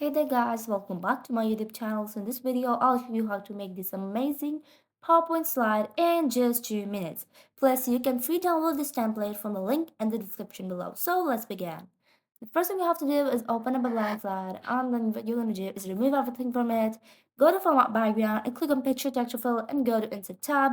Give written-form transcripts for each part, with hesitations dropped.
Hey there guys, welcome back to my YouTube channel. So in this video, I'll show you how to make this amazing PowerPoint slide in just 2 minutes. Plus, you can free download this template from the link in the description below. So let's begin. The first thing you have to do is open up a blank slide, and then what you're going to do is remove everything from it, go to Format Background and click on Picture Texture Fill and go to Insert tab.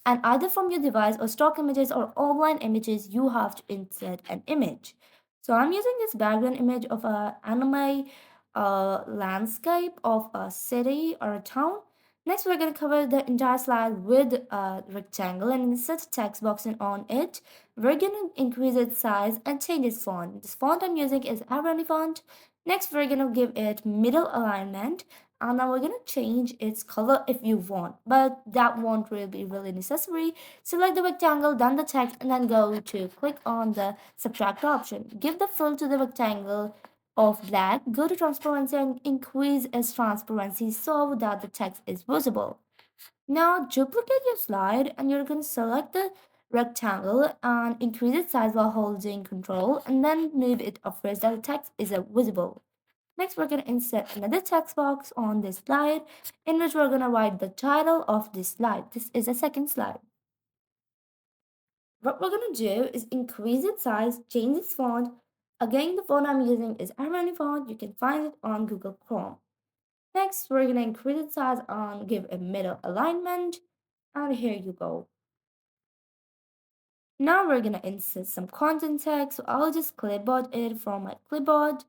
And either from your device or stock images or online images, you have to insert an image. So I'm using this background image of a anime landscape of a city or a town. Next, we're going to cover the entire slide with a rectangle and insert a text box on it. We're going to increase its size and change its font. This font I'm using is Irony font. Next, we're going to give it middle alignment, and now we're going to change its color if you want, but that won't really be really necessary. Select the rectangle, then the text, and then go to click on the subtract option. Give the fill to the rectangle of black, go to transparency and increase its transparency so that the text is visible. Now duplicate your slide and you're going to select the rectangle and increase its size while holding control and then move it upwards that the text is visible. Next, we're going to insert another text box on this slide in which we're going to write the title of this slide. This is a second slide. What we're going to do is increase its size, change its font. Again, the font I'm using is Irony font. You can find it on Google Chrome. Next, we're going to increase its size and give a middle alignment. And here you go. Now we're going to insert some content text. So I'll just clipboard it from my clipboard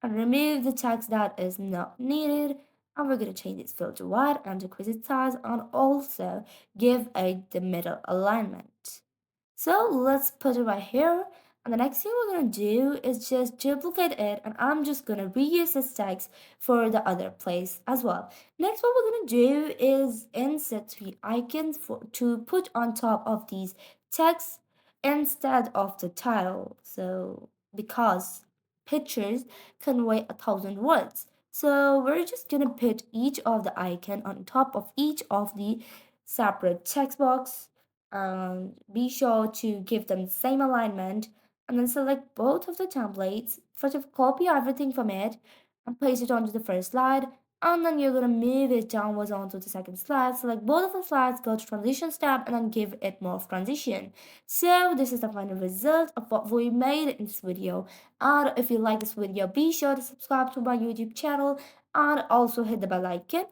and remove the text that is not needed. And we're going to change its fill to white and decrease its size and also give it the middle alignment. So let's put it right here. And the next thing we're going to do is just duplicate it. And I'm just going to reuse this text for the other place as well. Next, what we're going to do is insert three icons to put on top of these texts instead of the title. So because pictures convey 1,000 words. So we're just going to put each of the icon on top of each of the separate text box. Be sure to give them the same alignment and then select both of the templates. First of copy everything from it and paste it onto the first slide, and then you're going to move it downwards onto the second slide. Select both of the slides, go to transitions tab and then give it Morph transition. So this is the final result of what we made in this video. And if you like this video, be sure to subscribe to my YouTube channel and also hit the bell icon